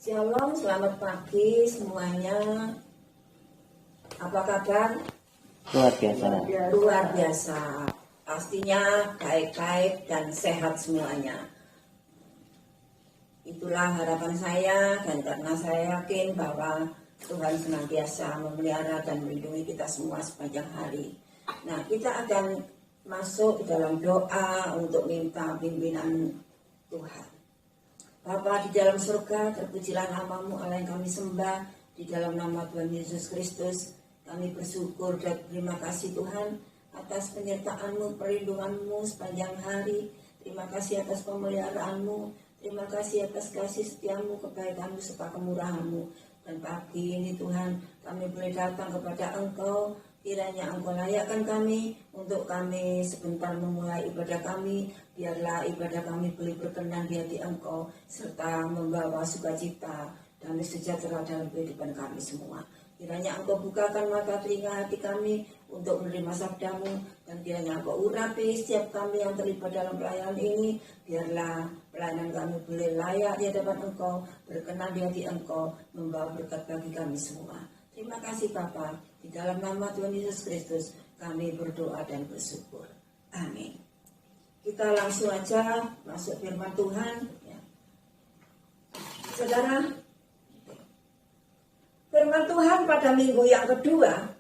Shalom, selamat pagi semuanya. Apa kabar? Luar biasa. Luar biasa. Pastinya baik-baik dan sehat semuanya. Itulah harapan saya, dan karena saya yakin bahwa Tuhan senantiasa memelihara dan melindungi kita semua sepanjang hari. Nah, kita akan masuk ke dalam doa untuk minta pimpinan Tuhan. Bapa di dalam surga, terpujilah namamu Allah yang kami sembah. Di dalam nama Tuhan Yesus Kristus, kami bersyukur dan terima kasih Tuhan atas penyertaan-Mu, perlindungan-Mu sepanjang hari. Terima kasih atas pemeliharaanmu. Terima kasih atas kasih setia-Mu, kebaikan-Mu, serta kemurahan-Mu. Dan pagi ini Tuhan, kami boleh datang kepada Engkau. Kiranya Engkau layakkan kami untuk kami sebentar memulai ibadah kami. Biarlah ibadah kami boleh berkenan di hati Engkau, serta membawa sukacita dan sejahtera dalam kehidupan kami semua. Kiranya Engkau bukakan mata telinga hati kami untuk menerima sabdamu, dan kiranya Engkau urapi setiap kami yang terlibat dalam pelayanan ini. Biarlah pelayanan kami boleh layak di hadapan Engkau, berkenan di hati Engkau, membawa berkat bagi kami semua. Terima kasih Bapa, di dalam nama Tuhan Yesus Kristus kami berdoa dan bersyukur. Amin. Kita langsung aja masuk firman Tuhan. Ya. Saudara, firman Tuhan pada minggu yang kedua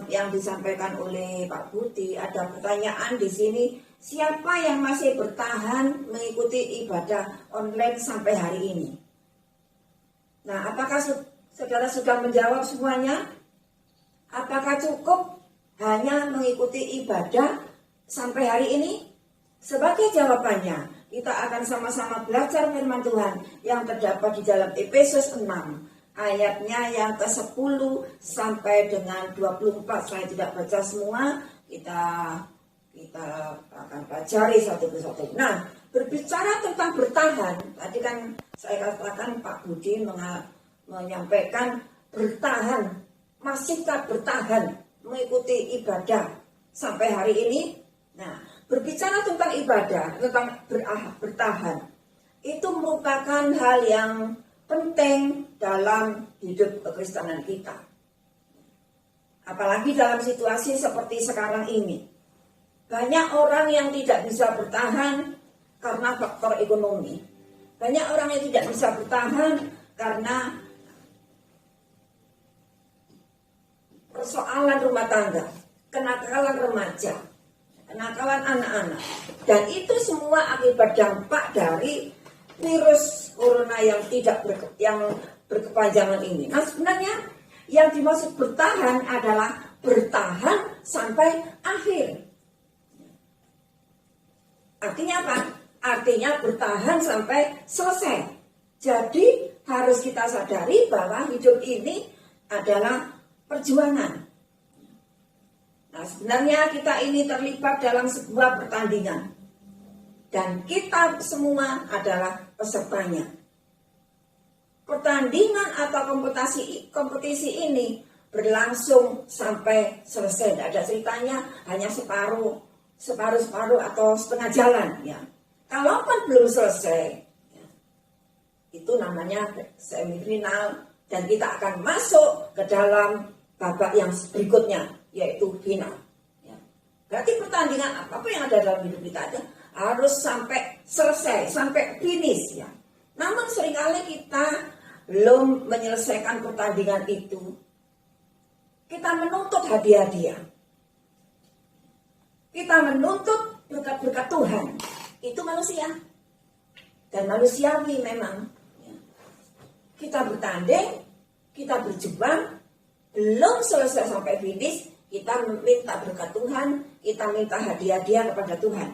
yang disampaikan oleh Pak Budi, ada pertanyaan di sini, siapa yang masih bertahan mengikuti ibadah online sampai hari ini? Nah, apakah saudara sudah menjawab semuanya? Apakah cukup hanya mengikuti ibadah sampai hari ini? Sebagai jawabannya, kita akan sama-sama belajar firman Tuhan yang terdapat di dalam Efesus 6. Ayatnya yang ke-10 sampai dengan 24. Saya tidak baca semua, kita akan pelajari satu persatu. Nah, berbicara tentang bertahan, tadi kan saya katakan Pak Budi menyampaikan bertahan, masihkah bertahan mengikuti ibadah sampai hari ini? Nah, berbicara tentang ibadah, tentang bertahan, itu merupakan hal yang penting dalam hidup kekristenan kita. Apalagi dalam situasi seperti sekarang ini. Banyak orang yang tidak bisa bertahan karena faktor ekonomi. Banyak orang yang tidak bisa bertahan karena persoalan rumah tangga, kenakalan remaja, kenakalan anak-anak. Dan itu semua akibat dampak dari virus corona yang berkepanjangan ini. Nah, sebenarnya yang dimaksud bertahan adalah bertahan sampai akhir. Artinya apa? Artinya bertahan sampai selesai. Jadi harus kita sadari bahwa hidup ini adalah perjuangan. Nah, sebenarnya kita ini terlibat dalam sebuah pertandingan. Dan kita semua adalah pesertanya. Pertandingan atau kompetisi ini berlangsung sampai selesai. Tidak ada ceritanya hanya separuh atau setengah jalan. Ya. Kalaupun belum selesai, ya, itu namanya semifinal, dan kita akan masuk ke dalam babak yang berikutnya, yaitu final. Ya. Berarti pertandingan apapun yang ada dalam hidup kita itu harus sampai selesai, sampai finish. Ya. Namun seringkali kita belum menyelesaikan pertandingan itu. Kita menuntut hadiah-hadiah. Kita menuntut berkat-berkat Tuhan. Itu manusia. Dan manusiawi memang. Ya. Kita bertanding, kita berjuang, belum selesai sampai finish, kita minta berkat Tuhan, kita minta hadiah-hadiah kepada Tuhan.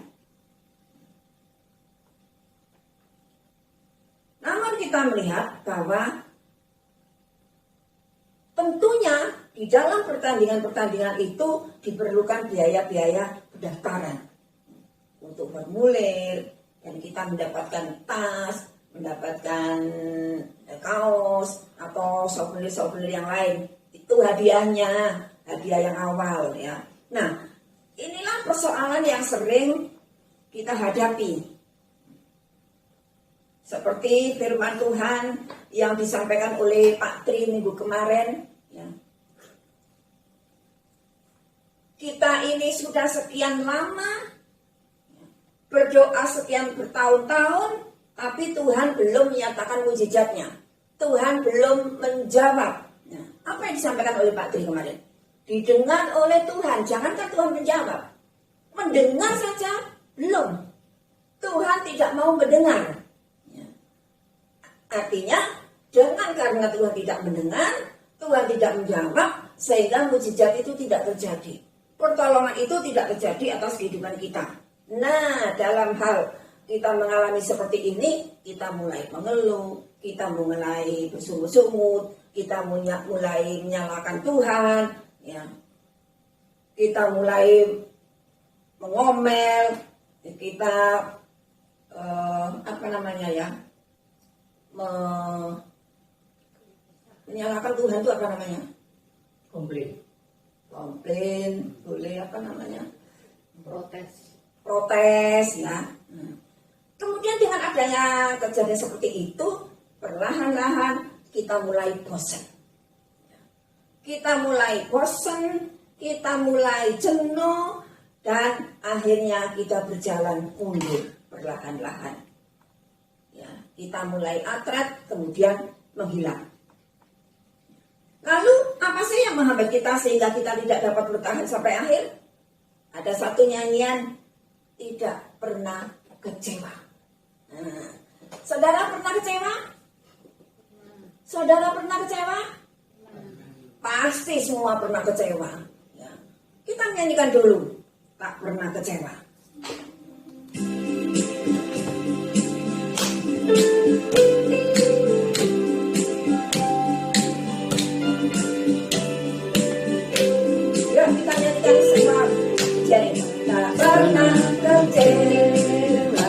Namun kita melihat bahwa tentunya di dalam pertandingan-pertandingan itu diperlukan biaya-biaya pendaftaran untuk formulir, dan kita mendapatkan tas, mendapatkan kaos atau souvenir yang lain. Itu hadiahnya, hadiah yang awal ya. Nah, inilah persoalan yang sering kita hadapi. Seperti firman Tuhan yang disampaikan oleh Pak Tri minggu kemarin, ya. Kita ini sudah sekian lama berdoa sekian bertahun-tahun, tapi Tuhan belum menyatakan mujizatnya. Tuhan belum menjawab. Nah, apa yang disampaikan oleh Pak Tri kemarin? Didengar oleh Tuhan, jangankan Tuhan menjawab. Mendengar saja belum. Tuhan tidak mau mendengar. Artinya, jangan karena Tuhan tidak mendengar, Tuhan tidak menjawab, sehingga mujizat itu tidak terjadi. Pertolongan itu tidak terjadi atas kehidupan kita. Nah, dalam hal kita mengalami seperti ini, kita mulai mengeluh, kita mulai bersungut-sungut, kita mulai menyalahkan Tuhan, ya. Kita mulai mengomel, kita menyalahkan Tuhan itu apa namanya? Komplain, boleh apa namanya? Protes, ya. Kemudian dengan adanya kejadian seperti itu, perlahan-lahan kita mulai bosan. Kita mulai bosan, kita mulai jenuh, dan akhirnya kita berjalan mundur perlahan-lahan. Ya, kita mulai atret, kemudian menghilang. Lalu apa sih yang menghambat kita sehingga kita tidak dapat bertahan sampai akhir? Ada satu nyanyian, tidak pernah kecewa. Nah, saudara pernah kecewa? Saudara pernah kecewa? Pasti semua pernah kecewa. Ya. Kita nyanyikan dulu, tak pernah kecewa. Ya, kita nyanyikan semua. Jadi, tak pernah kecewa.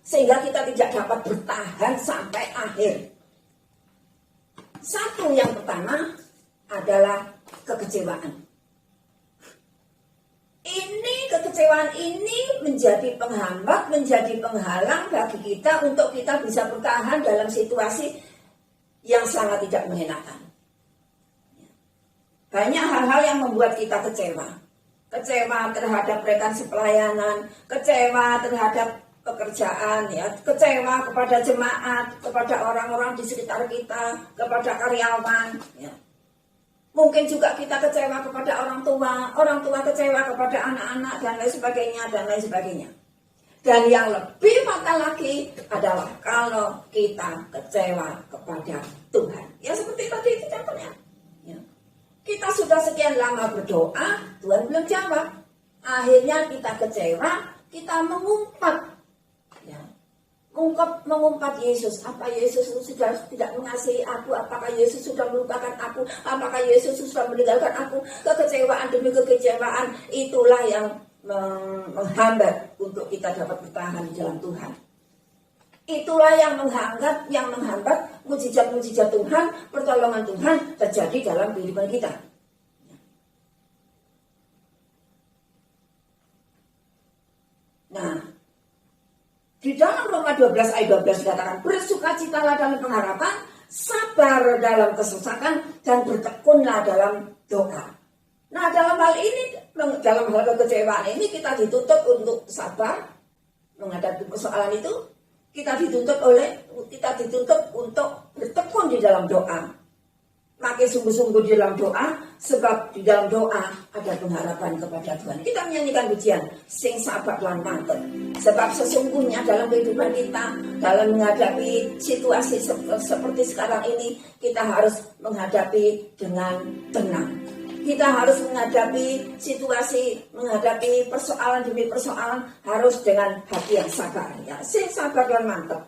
Sehingga kita tidak dapat bertahan sampai akhir. Satu yang pertama adalah kekecewaan. Kekecewaan ini menjadi penghambat, menjadi penghalang bagi kita untuk kita bisa bertahan dalam situasi yang sangat tidak mengenakan. Banyak hal-hal yang membuat kita kecewa. Kecewa terhadap rekan sepelayanan, kecewa terhadap pekerjaan, ya, kecewa kepada jemaat, kepada orang-orang di sekitar kita, kepada karyawan, ya. Mungkin juga kita kecewa kepada orang tua kecewa kepada anak-anak dan lain sebagainya dan lain sebagainya. Dan yang lebih fatal lagi adalah kalau kita kecewa kepada Tuhan. Ya seperti tadi itu contohnya. Ya. Kita sudah sekian lama berdoa, Tuhan belum jawab. Akhirnya kita kecewa, kita mengumpat. Mengumpat Yesus. Apa Yesus sudah tidak mengasihi aku? Apakah Yesus sudah melupakan aku? Apakah Yesus sudah meninggalkan aku? Kekecewaan demi kekecewaan itulah yang menghambat untuk kita dapat bertahan di dalam Tuhan. Itulah yang menghambat mujizat-mujizat Tuhan, pertolongan Tuhan terjadi dalam kehidupan kita. Nah, di dalam Roma 12 ayat 12 dikatakan, bersukacitalah dalam pengharapan, sabar dalam kesusahan, dan bertekunlah dalam doa. Nah, dalam hal ini, dalam hal kekecewaan ini, kita dituntut untuk sabar menghadapi persoalan itu. Kita dituntut untuk bertekun di dalam doa. Makin sungguh-sungguh di dalam doa, sebab di dalam doa ada pengharapan kepada Tuhan. Kita menyanyikan pujian, sing sabar lan mantep. Sebab sesungguhnya dalam kehidupan kita, dalam menghadapi situasi seperti sekarang ini, kita harus menghadapi dengan tenang. Kita harus menghadapi situasi, menghadapi persoalan demi persoalan, harus dengan hati yang sabar. Ya, sing sabar dan mantap.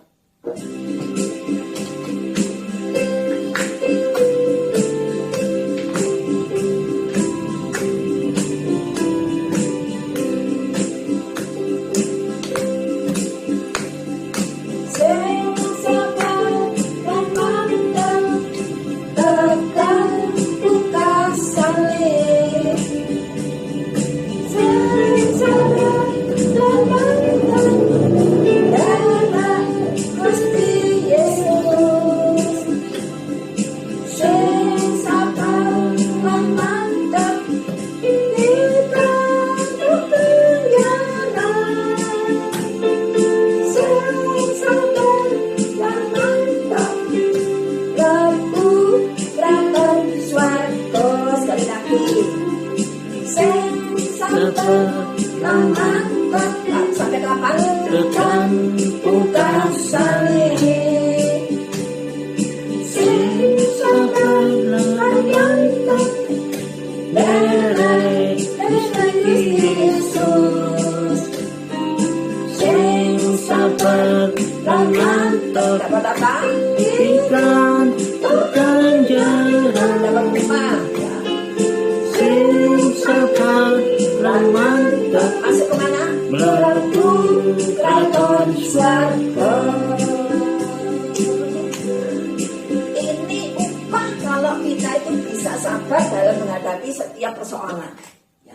Sampai kapan? Tekan putar salib. Sing sabar layang Lelai Yesus. Sing sabar layang dapat apa? Iklan ganjaran. Dapat apa? Sing sabar layang masuk kemana? Melaku kraton swarga. Ini upah kalau kita itu bisa sabar dalam menghadapi setiap persoalan. Ya.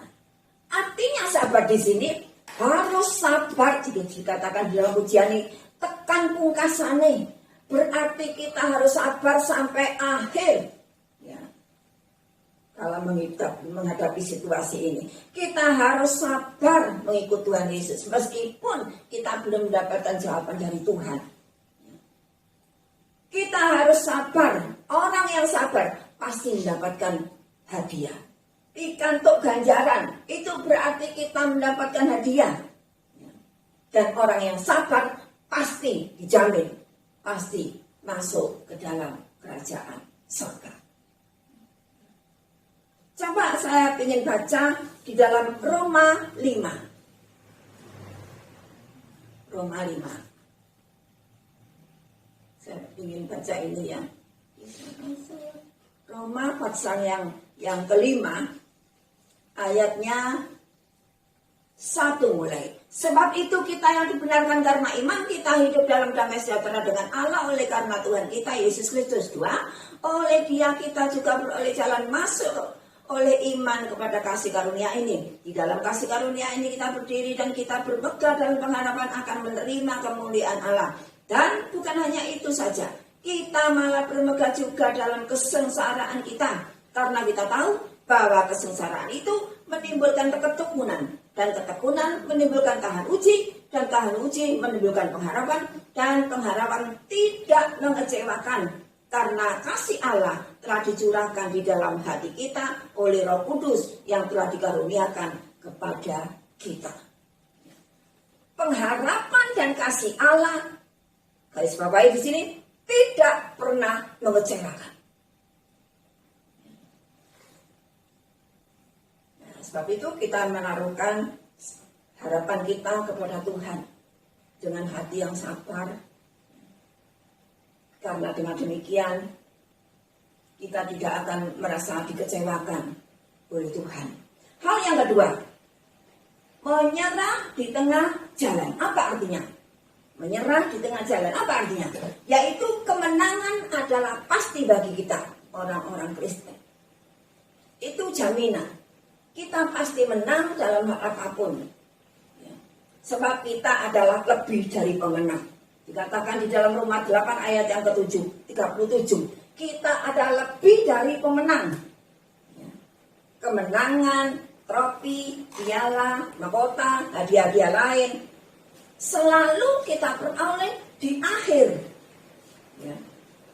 Artinya sabar di sini harus sabar. Jika dikatakan dalam pujian ini tekan pungkasane, berarti kita harus sabar sampai akhir. Dalam menghadapi situasi ini, kita harus sabar mengikut Tuhan Yesus meskipun kita belum mendapatkan jawaban dari Tuhan. Kita harus sabar. Orang yang sabar pasti mendapatkan hadiah. Pikantuk ganjaran, itu berarti kita mendapatkan hadiah. Dan orang yang sabar pasti dijamin, pasti masuk ke dalam kerajaan surga. Coba saya ingin baca di dalam Roma 5. Roma 5. Saya ingin baca ini ya. Roma pasal yang kelima, ayatnya 1 mulai. Sebab itu kita yang dibenarkan karena iman, kita hidup dalam damai sejahtera dengan Allah oleh karena Tuhan kita Yesus Kristus. 2. Oleh Dia kita juga beroleh jalan masuk oleh iman kepada kasih karunia ini. Di dalam kasih karunia ini kita berdiri dan kita bermegah dalam pengharapan akan menerima kemuliaan Allah. Dan bukan hanya itu saja, kita malah bermegah juga dalam kesengsaraan kita. Karena kita tahu bahwa kesengsaraan itu menimbulkan ketekunan. Dan ketekunan menimbulkan tahan uji. Dan tahan uji menimbulkan pengharapan. Dan pengharapan tidak mengecewakan. Karena kasih Allah telah dicurahkan di dalam hati kita oleh Roh Kudus yang telah dikaruniakan kepada kita. Pengharapan dan kasih Allah, garis bawahi di sini, tidak pernah mengecewakan. Nah, sebab itu kita menaruhkan harapan kita kepada Tuhan dengan hati yang sabar. Karena dengan demikian kita tidak akan merasa dikecewakan oleh Tuhan. Hal yang kedua, menyerah di tengah jalan. Apa artinya? Menyerah di tengah jalan. Apa artinya? Yaitu kemenangan adalah pasti bagi kita, orang-orang Kristen. Itu jaminan. Kita pasti menang dalam hal apapun. Sebab kita adalah lebih dari pemenang. Dikatakan di dalam Roma 8 ayat yang ke-7, 37. Kita adalah lebih dari pemenang. Kemenangan, trofi, piala, mahkota, hadiah-hadiah lain selalu kita peroleh di akhir. Ya.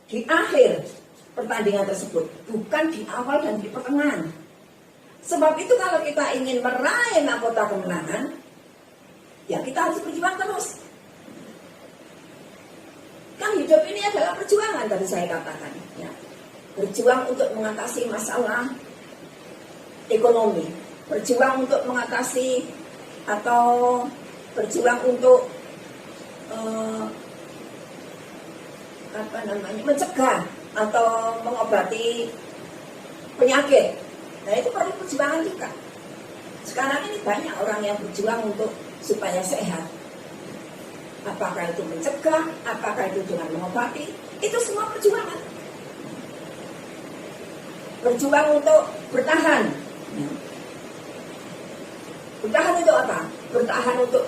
Di akhir pertandingan tersebut, bukan di awal dan di pertengahan. Sebab itu kalau kita ingin meraih mahkota kemenangan, ya kita harus berjuang terus. Kan hidup ini adalah perjuangan, tadi saya katakan. Ya. Berjuang untuk mengatasi masalah ekonomi, berjuang untuk mengatasi atau berjuang untuk mencegah atau mengobati penyakit. Nah itu perlu perjuangan juga. Sekarang ini banyak orang yang berjuang untuk supaya sehat. Apakah itu mencegah, apakah itu dengan mengobati, itu semua perjuangan. Berjuang untuk bertahan. Bertahan itu apa? Bertahan untuk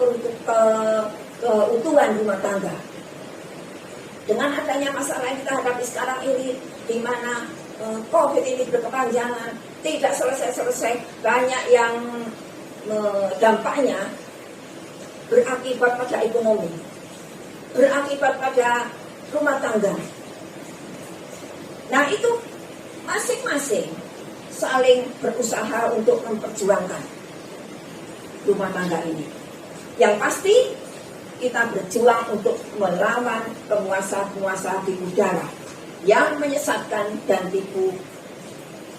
keutuhan rumah tangga. Dengan adanya masalah yang kita hadapi sekarang ini, di mana COVID ini berkepanjangan, tidak selesai-selesai, banyak yang dampaknya berakibat pada ekonomi, berakibat pada rumah tangga. Nah itu masing-masing saling berusaha untuk memperjuangkan rumah tangga ini. Yang pasti kita berjuang untuk melawan penguasa-penguasa di udara yang menyesatkan dan tipu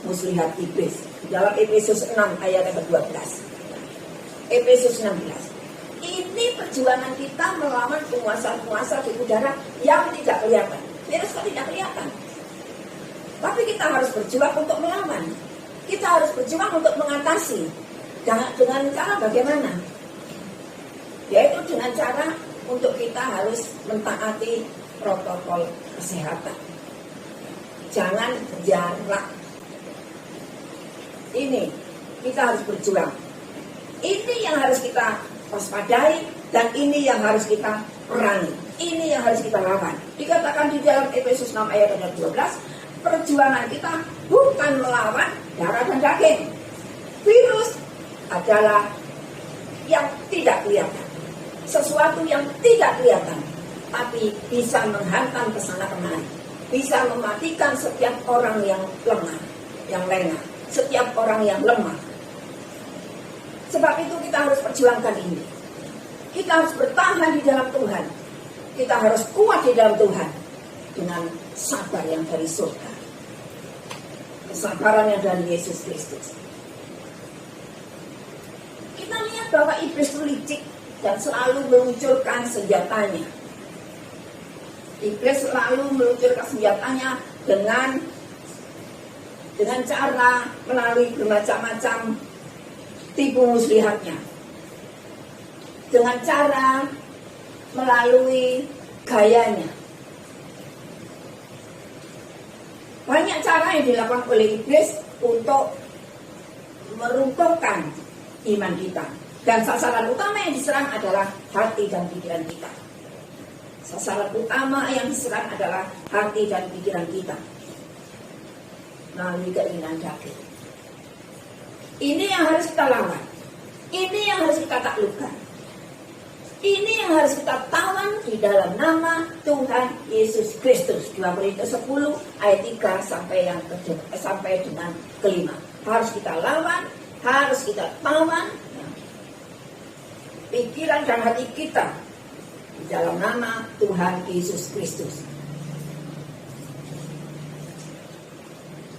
muslihat iblis. Di dalam Efesus 6 ayat ke-12. Efesus 16. Ini perjuangan kita melawan penguasa-penguasa di udara yang tidak kelihatan. Virus kok tidak kelihatan. Tapi kita harus berjuang untuk melawan. Kita harus berjuang untuk mengatasi. Dengan cara bagaimana? Yaitu dengan cara untuk kita harus mentaati protokol kesehatan. Jangan jarak. Ini kita harus berjuang. Ini yang harus kita waspadai dan ini yang harus kita perangi. Ini yang harus kita lawan. Dikatakan di dalam Efesus 6 ayat 12, perjuangan kita bukan melawan darah dan daging. Virus adalah yang tidak kelihatan. Sesuatu yang tidak kelihatan, tapi bisa menghantam ke sana kemari, bisa mematikan setiap orang yang lemah, yang lengah, setiap orang yang lemah. Sebab itu kita harus perjuangkan ini. Kita harus bertahan di dalam Tuhan. Kita harus kuat di dalam Tuhan dengan sabar yang dari surga, kesabaran yang dari Yesus Kristus. Kita lihat bahwa iblis licik dan selalu meluncurkan senjatanya. Iblis selalu meluncurkan senjatanya dengan cara melalui bermacam-macam tipu muslihatnya. Dengan cara melalui gayanya. Banyak cara yang dilakukan oleh iblis untuk meruntuhkan iman kita. Dan sasaran utama yang diserang adalah hati dan pikiran kita. Sasaran utama yang diserang adalah hati dan pikiran kita. Melalui keinginan daging. Ini yang harus kita lawan. Ini yang harus kita taklukkan. Ini yang harus kita tawan di dalam nama Tuhan Yesus Kristus. 2 Korintus 10 ayat 3 sampai dengan kelima. Harus kita lawan, harus kita tawan pikiran dan hati kita di dalam nama Tuhan Yesus Kristus.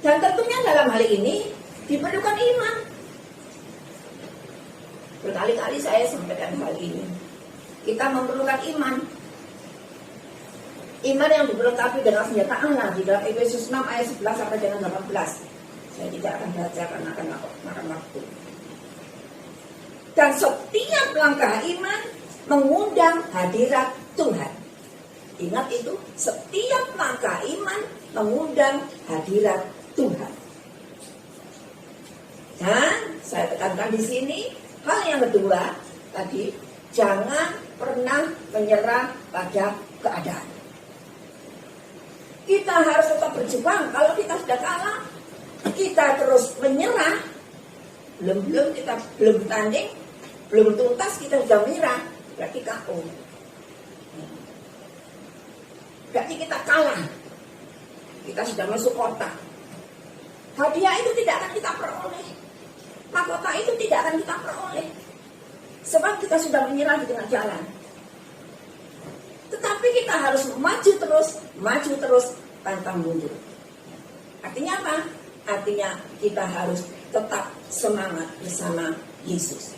Dan tentunya dalam hal ini diperlukan iman. Berkali-kali saya sampaikan hal ini. Kita memerlukan iman. Iman yang dilengkapi dengan senjata Allah di dalam Efesus 6 ayat 11 sampai dengan 18. Saya tidak akan baca karena akan makan waktu. Dan setiap langkah iman mengundang hadirat Tuhan. Ingat itu, setiap langkah iman mengundang hadirat Tuhan. Dan saya tekankan di sini, hal yang kedua tadi, Jangan pernah menyerah pada keadaan. Kita harus tetap berjuang. Kalau kita sudah kalah, kita terus menyerah, kita belum bertanding, belum tuntas, kita sudah menyerah, berarti KO. Berarti kita kalah. Kita sudah masuk kotak. Hadiah itu tidak akan kita peroleh. Mahkota itu tidak akan kita peroleh. Sebab kita sudah menyerah di tengah jalan. Tetapi kita harus maju terus, pantang mundur. Artinya apa? Artinya kita harus tetap semangat bersama Yesus.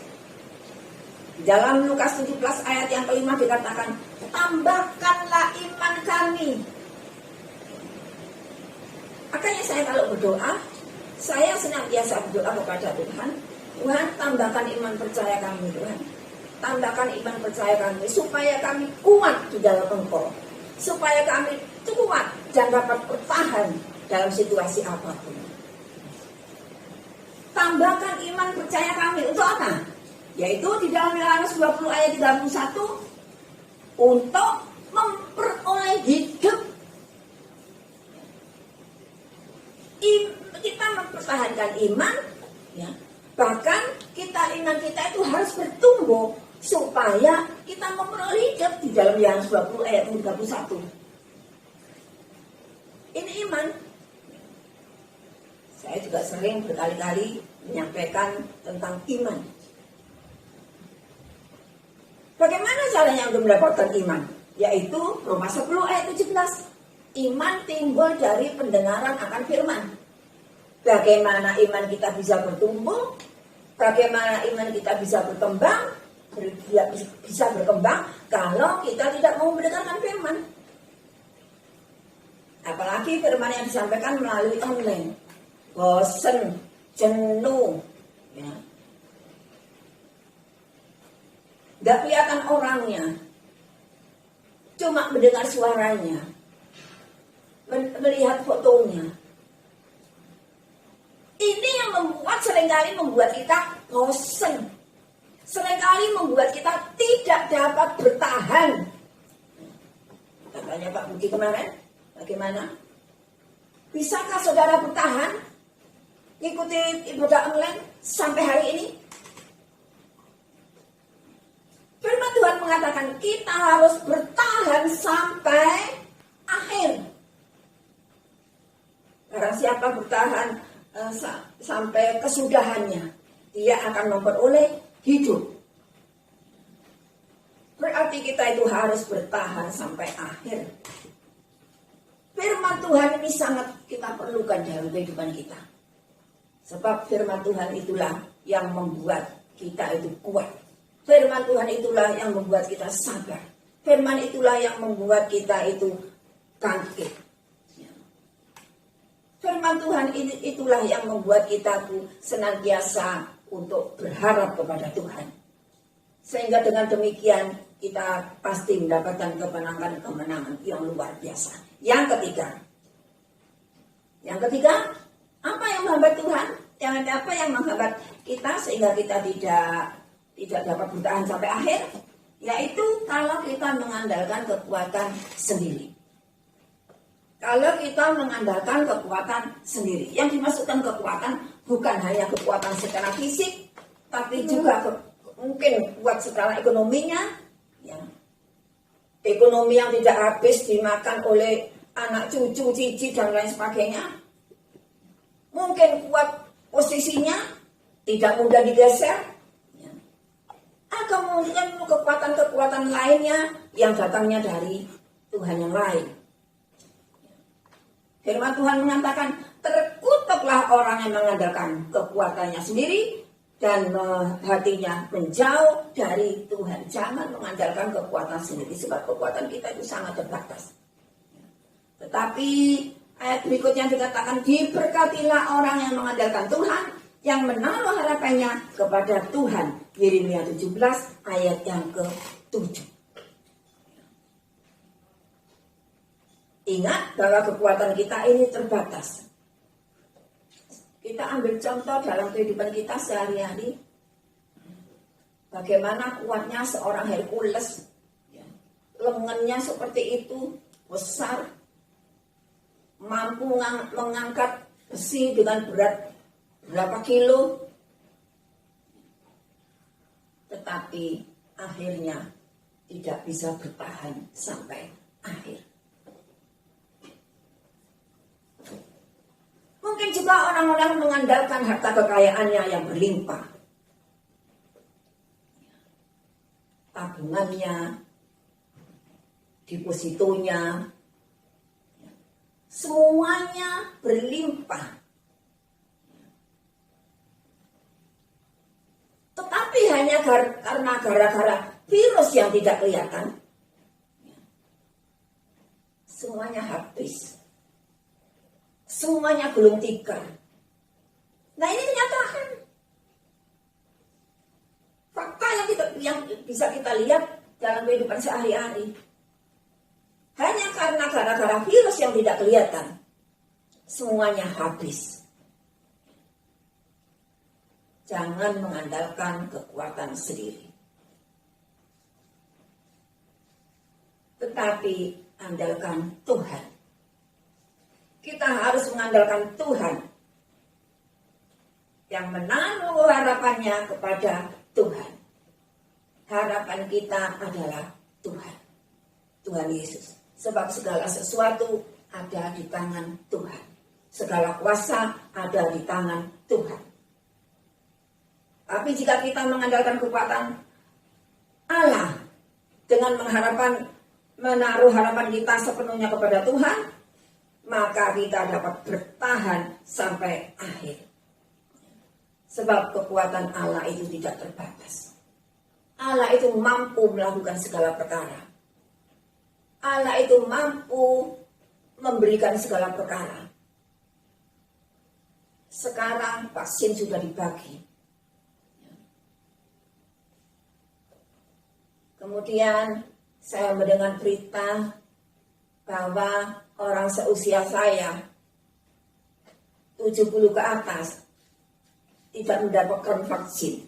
Dalam Lukas 17 ayat yang kelima dikatakan, tambahkanlah iman kami. Makanya saya kalau berdoa, saya senantiasa berdoa kepada Tuhan. Tuhan, tambahkan iman percaya kami, Tuhan. Tambahkan iman percaya kami, supaya kami kuat di dalam Engkau. Supaya kami kuat dan dapat bertahan dalam situasi apapun. Tambahkan iman percaya kami untuk apa? Yaitu di dalam Yohanes 20 ayat 31, untuk memperoleh hidup. Kita mempertahankan iman, ya. Bahkan iman kita itu harus bertumbuh supaya kita memperoleh hidup di dalam Yohanes 20 ayat 31. Ini iman. Saya juga sering berkali-kali menyampaikan tentang iman. Bagaimana caranya untuk mendapatkan iman? Yaitu Roma 10 ayat 17. Iman timbul dari pendengaran akan firman. Bagaimana iman kita bisa bertumbuh? Bagaimana iman kita bisa berkembang? Bisa berkembang kalau kita tidak mau mendengarkan firman. Apalagi firman yang disampaikan melalui online. Bosen, jenuh, ya. Gak kelihatan orangnya, cuma mendengar suaranya, melihat fotonya. Ini yang seringkali membuat kita bosen, seringkali membuat kita tidak dapat bertahan. Katanya Pak Budi kemarin, bagaimana? Bisakah saudara bertahan ikuti ibadah online sampai hari ini? Firman Tuhan mengatakan kita harus bertahan sampai akhir. Barang siapa bertahan sampai kesudahannya, dia akan memperoleh hidup. Berarti kita itu harus bertahan sampai akhir. Firman Tuhan ini sangat kita perlukan dalam kehidupan kita. Sebab firman Tuhan itulah yang membuat kita itu kuat. Firman Tuhan itulah yang membuat kita sabar. Firman itulah yang membuat kita itu bangkit. Firman Tuhan itulah yang membuat kita itu senantiasa untuk berharap kepada Tuhan. Sehingga dengan demikian kita pasti mendapatkan kemenangan yang luar biasa. Yang ketiga, apa yang menghambat Tuhan? Apa yang menghambat kita sehingga kita tidak dapat bertahan sampai akhir? Yaitu kalau kita mengandalkan kekuatan sendiri. Kalau kita mengandalkan kekuatan sendiri. Yang dimaksudkan kekuatan bukan hanya kekuatan secara fisik, tapi juga mungkin kuat secara ekonominya. Ya. Ekonomi yang tidak habis dimakan oleh anak cucu, cici, dan lain sebagainya. Mungkin kuat posisinya, tidak mudah digeser. Ya. Kemudian kekuatan-kekuatan lainnya yang datangnya dari Tuhan yang lain. Firman Tuhan mengatakan, terkutuklah orang yang mengandalkan kekuatannya sendiri dan hatinya menjauh dari Tuhan. Jangan mengandalkan kekuatan sendiri, sebab kekuatan kita itu sangat terbatas. Tetapi ayat berikutnya dikatakan, diberkatilah orang yang mengandalkan Tuhan, yang menaruh harapannya kepada Tuhan. Yeremia 17 ayat yang ke-7. Ingat bahwa kekuatan kita ini terbatas. Kita ambil contoh dalam kehidupan kita sehari-hari. Bagaimana kuatnya seorang Hercules, ya. Lengannya seperti itu, besar, mampu mengangkat besi dengan berat berapa kilo, tetapi akhirnya tidak bisa bertahan sampai akhir. Mungkin juga orang-orang mengandalkan harta kekayaannya yang berlimpah, tabungannya, depositonya, semuanya berlimpah. Tetapi hanya karena gara-gara virus yang tidak kelihatan, semuanya habis. Semuanya gulung tikar. Nah, ini menyatakan fakta yang bisa kita lihat dalam kehidupan sehari-hari. Hanya karena gara-gara virus yang tidak kelihatan, semuanya habis. Jangan mengandalkan kekuatan sendiri, tetapi andalkan Tuhan. Kita harus mengandalkan Tuhan yang menaruh harapannya kepada Tuhan. Harapan kita adalah Tuhan, Tuhan Yesus. Sebab segala sesuatu ada di tangan Tuhan. Segala kuasa ada di tangan Tuhan. Tapi jika kita mengandalkan kekuatan Allah dengan menaruh harapan kita sepenuhnya kepada Tuhan, maka kita dapat bertahan sampai akhir. Sebab kekuatan Allah itu tidak terbatas. Allah itu mampu melakukan segala perkara. Allah itu mampu memberikan segala perkara. Sekarang vaksin sudah dibagi. Kemudian saya mendengar berita bahwa orang seusia saya 70 ke atas tidak mendapatkan vaksin.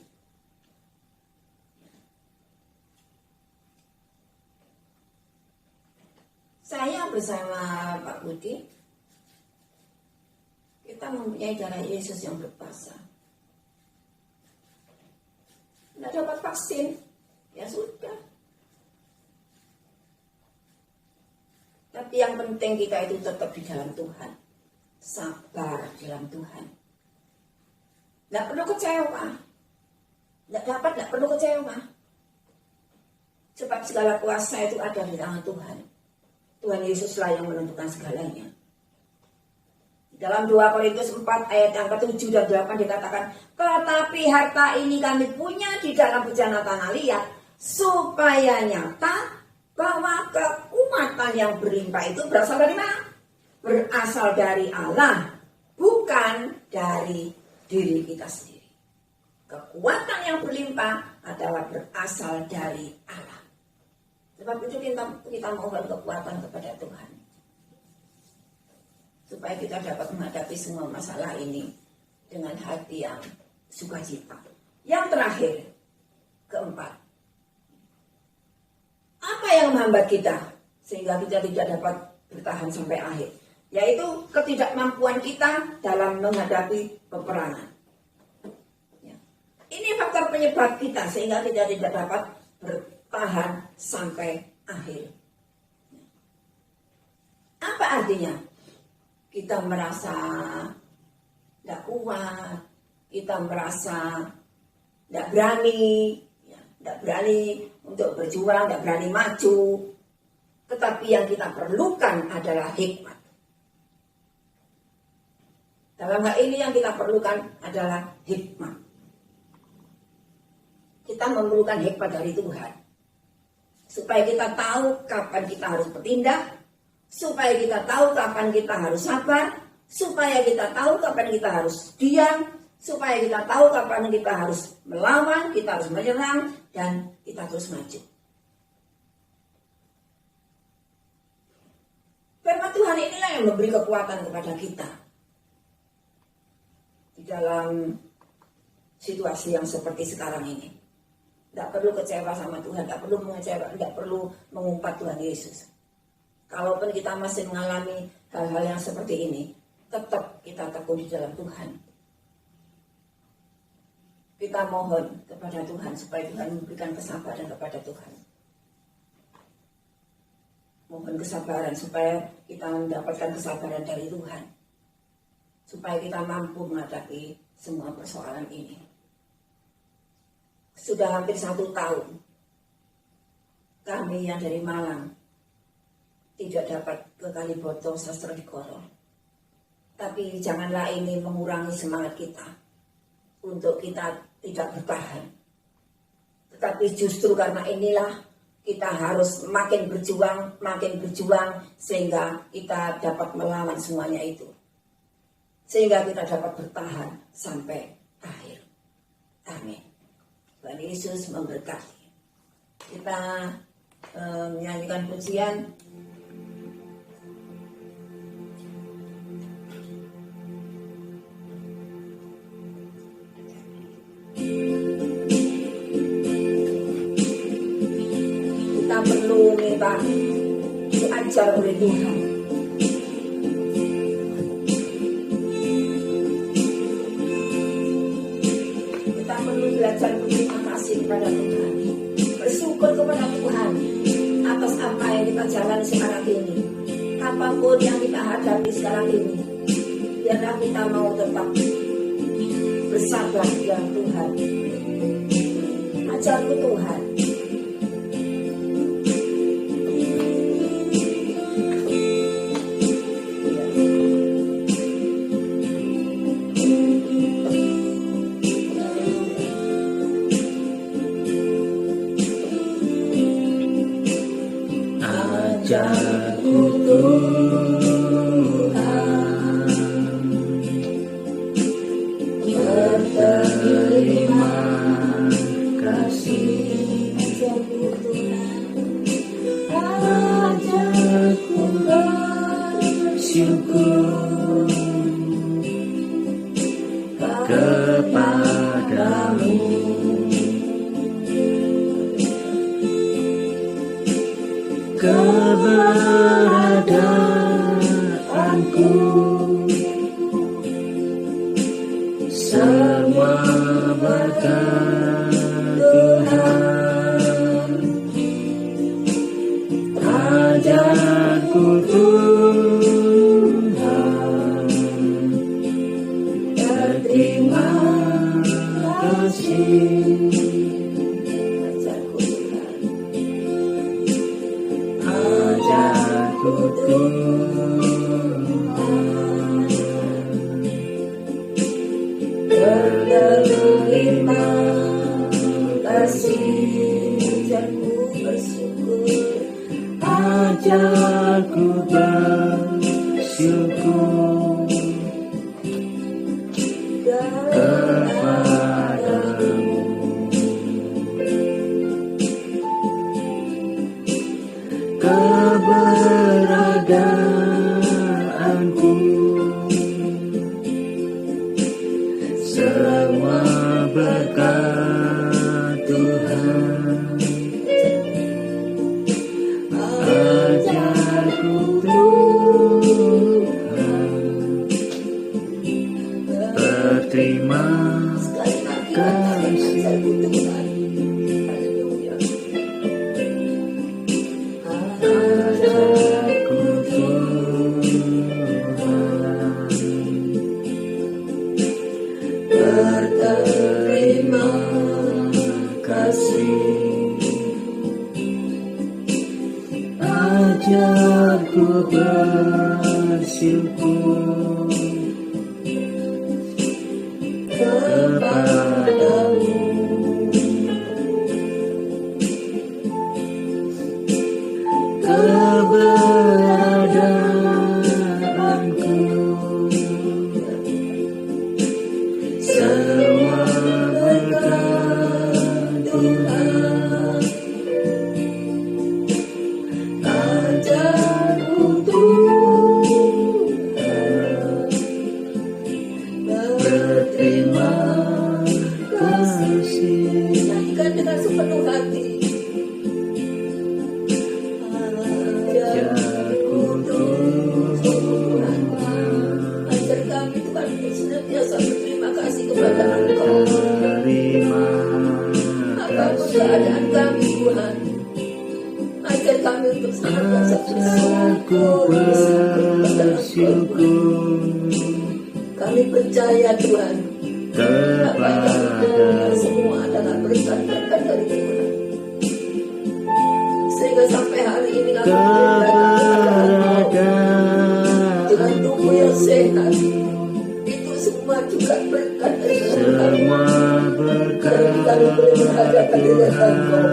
Saya bersama Pak Budi, kita mempunyai darah Yesus yang berkuasa. Tidak dapat vaksin, ya sudah. Tapi yang penting kita itu tetap di dalam Tuhan. Sabar dalam Tuhan. Tidak perlu kecewa. Tidak perlu kecewa. Sebab segala kuasa itu ada di tangan Tuhan. Tuhan Yesuslah yang menentukan segalanya. Dalam 2 Korintus 4 ayat yang ke-7 dan 8 dikatakan, tetapi harta ini kami punya di dalam bejana tanah liat, supaya nyata bahwa kekuatan yang berlimpah itu berasal dari mana? Berasal dari Allah, bukan dari diri kita sendiri. Kekuatan yang berlimpah adalah berasal dari Allah. Sebab itu kita mohon kekuatan kepada Tuhan, supaya kita dapat menghadapi semua masalah ini dengan hati yang sukacita. Yang terakhir, keempat, apa yang menghambat kita sehingga kita tidak dapat bertahan sampai akhir? Yaitu ketidakmampuan kita dalam menghadapi peperangan. Ya. Ini faktor penyebab kita sehingga kita tidak dapat bertahan sampai akhir. Apa artinya? Kita merasa tidak kuat, kita merasa tidak berani, tidak berani untuk berjuang, tidak berani maju. Tetapi yang kita perlukan adalah hikmat. Dalam hal ini yang kita perlukan adalah hikmat. Kita memerlukan hikmat dari Tuhan. Supaya kita tahu kapan kita harus bertindak, supaya kita tahu kapan kita harus sabar, supaya kita tahu kapan kita harus diam, supaya kita tahu kapan kita harus melawan, kita harus menyerang, dan kita terus maju. Firman Tuhan inilah yang memberi kekuatan kepada kita di dalam situasi yang seperti sekarang ini. Tidak perlu kecewa sama Tuhan, tidak perlu mengecewa, tidak perlu mengumpat Tuhan Yesus. Kalaupun kita masih mengalami hal-hal yang seperti ini, tetap kita tekun di dalam Tuhan. Kita mohon kepada Tuhan supaya Tuhan memberikan kesabaran kepada Tuhan. Mohon kesabaran supaya kita mendapatkan kesabaran dari Tuhan. Supaya kita mampu menghadapi semua persoalan ini. Sudah hampir 1 tahun kami yang dari Malang tidak dapat ke Kaliboto Sastra Dikoro. Tapi janganlah ini mengurangi semangat kita untuk kita tidak bertahan. Tetapi justru karena inilah kita harus makin berjuang sehingga kita dapat melawan semuanya itu. Sehingga kita dapat bertahan sampai akhir. Amin. Tuhan Yesus memberkati. Kita menyanyikan pujian. Kita perlu minta diajar oleh Tuhan. Kita perlu belajar berterima kasih kepada Tuhan, bersyukur kepada Tuhan atas apa yang kita jalani sekarang ini, apapun yang kita hadapi sekarang ini. Biarlah kita mau tetap bersabar ya Tuhan. Ajarku Tuhan. Ajarku Tuhan, berterima kasih. Ajarku bersyukur kepadamu. Keberadaanku semua berkat Tuhan. Ajarku Tuhan, berterima kasih. Berterima kasih, ajarku bersyukur, ajarku bersyukur kepadamu. Keberadaanku semua berkat Tuhan. Ajarku Tuhan, berterima kasih. Ajarku Tuhan, berterima kasih. Ajarku bersyukur kepadamu. Keberadaanku semua berkat Tuhan. Ajarku Tuhan, berterima kami untuk senantiasa Aku bersyukur Kami percaya Tuhan, apa yang kami dengar semua adalah berkat dari Tuhan. Sehingga sampai hari ini kami dengan tubuh yang sehat, itu semua juga berkat dari Tuhan. semua berkat Kami boleh berhadapan dengan Engkau.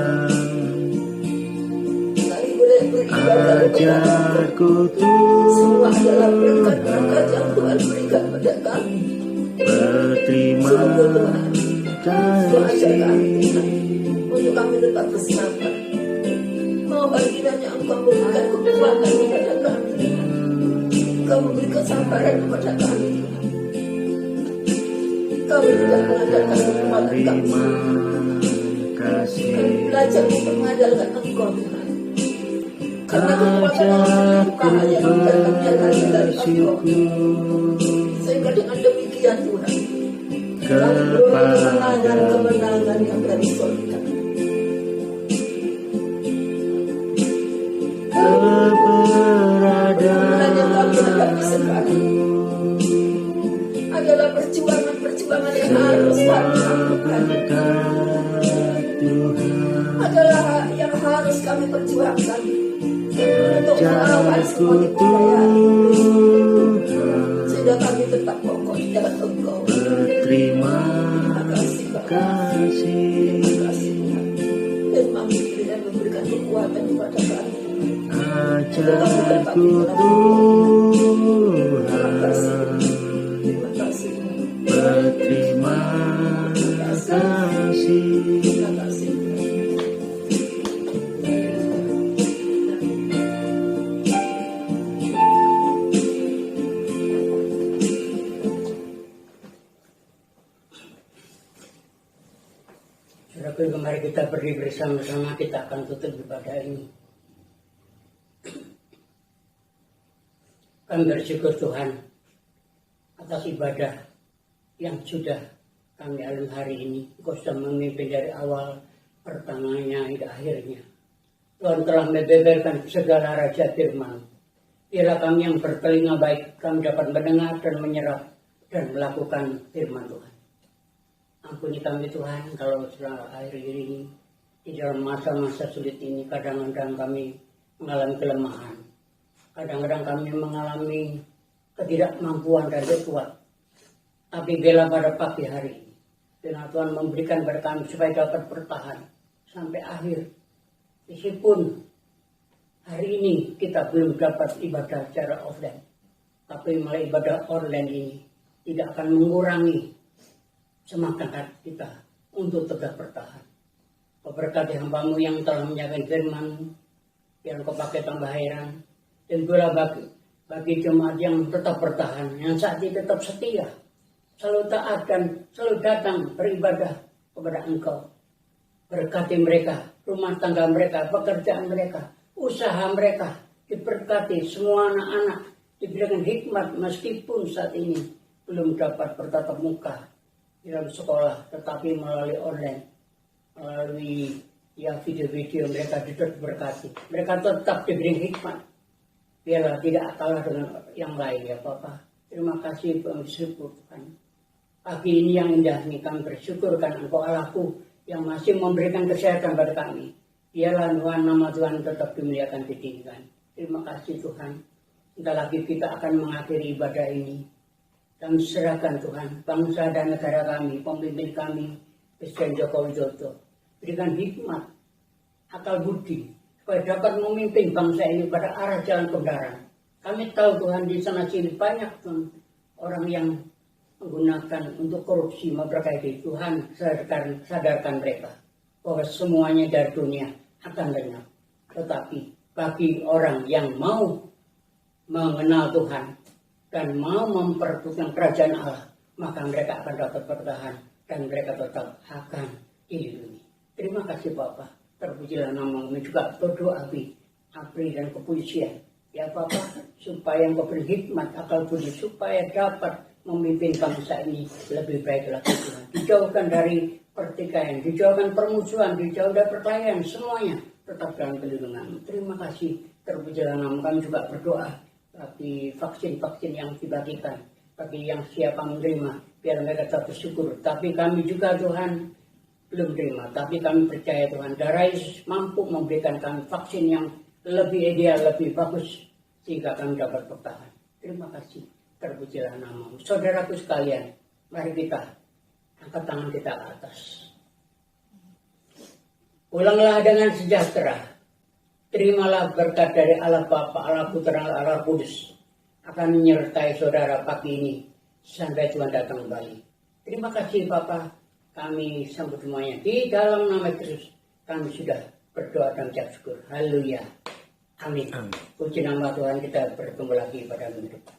Kami boleh beribadah kepada Engkau. ajarku Semua adalah berkat-berkat yang Tuhan berikan pada kami. berterima Sungguh Tuhan, Tuhan ajar kami Tuhan, kasih untuk kami tetap bersabar. Mau kiranya Engkau memberikan kekuatan kepada kami Tuhan. Engkau memberi kesabaran kepada kami Tuhan. Kami tidak mengandalkan kekuatan kami terima sendiri. kasih Kami belajar untuk mengandalkan Engkau Tuhan. Karena kekuatan yang bukan hanya datangnya dari Engkau. Sehingga dengan demikian Tuhan, kami beroleh kemenangan yang dari surga. Kebenaran yang kami hadapi sekarang adalah perjuangan-perjuangan yang harus kami lakukan. Adalah yang harus kami perjuangkan untuk melawan semua tipu daya sehingga kami tetap kokoh di dalam Engkau. Terima kasih Bapa. kasih Terima kasih Tuhan. Terima kasih dan memberikan kekuatan kepada kami. ajarku Terima kasih. Tuhan Terima kasih. berterima kasih Terima kasih. Saudara, mari kita berdiri bersama-sama, kita akan tutup ibadah ini. Kami bersyukur Tuhan atas ibadah yang sudah kami alami hari ini. Engkau sudah memimpin dari awal pertamanya hingga akhirnya. Tuhan telah membeberkan segala raja firman. Biarlah kami yang bertelinga baik, kami dapat mendengar dan menyerap dan melakukan firman Tuhan. Ampuni kami Tuhan kalau setelah akhir ini di dalam masa-masa sulit ini kadang-kadang kami mengalami kelemahan. Kadang-kadang kami mengalami ketidakmampuan dan kuat. Tapi bila pada pagi hari ini, bila Tuhan memberikan kepada kami supaya dapat bertahan sampai akhir. Meskipun hari ini kita belum dapat ibadah secara offline, tapi melalui ibadah online ini tidak akan mengurangi semangat kita untuk tetap bertahan. Kau berkati hamba-Mu yang telah menyampaikan firman, yang Kau pakai tambah heran, dan pula bagi jemaat yang tetap bertahan, yang saat ini tetap setia, selalu taat dan selalu datang beribadah kepada Engkau. Berkati mereka, rumah tangga mereka, pekerjaan mereka, usaha mereka, diberkati semua anak-anak, diberikan hikmat meskipun saat ini belum dapat bertatap muka di dalam sekolah, tetapi melalui online, melalui video-video mereka diberkati. Mereka tetap diberi hikmat. Biarlah tidak kalah dengan yang lain ya Bapak. Terima kasih bersyukur Tuhan. Pagi ini yang indah ini kami bersyukur karena Engkau Allahku yang masih memberikan kesehatan pada kami. Biarlah Tuhan, nama Tuhan tetap dimuliakan ditinggikan. Terima kasih Tuhan. Sebentar lagi kita akan mengakhiri ibadah ini. Kami serahkan Tuhan bangsa dan negara kami, pemimpin kami, Presiden Joko Widodo. Berikan hikmat, akal budi, supaya dapat memimpin bangsa ini pada arah jalan kebenaran. Kami tahu Tuhan di sana sini banyak Tuhan, orang yang menggunakan untuk korupsi memperkaya Tuhan, sadarkan mereka bahwa semuanya dari dunia akan lenyap. Tetapi bagi orang yang mau mengenal Tuhan dan mau mempertukan kerajaan Allah, maka mereka akan dapat bertahan dan mereka tetap akan dilindungi. Terima kasih Bapak. Terpujilah nama-Mu, juga berdoa Apri dan kepolisian. Ya Bapak, supaya Engkau beri hikmat, akal budi, supaya dapat memimpin bangsa ini lebih baik lagi Tuhan. Dijauhkan dari pertikaian, dijauhkan permusuhan, dijauhkan dari perkelahian, semuanya. tetap dalam perlindungan. Terima kasih, terpujilah nama. Kami juga berdoa bagi vaksin-vaksin yang dibagikan, bagi yang siap menerima, biar mereka tetap bersyukur. Tapi kami juga Tuhan belum terima, tapi kami percaya Tuhan, darah Yesus mampu memberikan kami vaksin yang lebih ideal, lebih bagus, sehingga kami dapat bertahan. Terima kasih, terpujilah namamu. Saudaraku sekalian, mari kita angkat tangan kita ke atas. Pulanglah dengan sejahtera. Terimalah berkat dari Allah Bapa, Allah Putra, Allah Kudus akan menyertai saudara pagi ini sampai Tuhan datang kembali. Terima kasih Bapa, kami sambut semuanya di dalam nama Yesus. Kami sudah berdoa dan ucap syukur. Haleluya. Amin. Puji nama Tuhan, kita bertemu lagi pada minggu depan.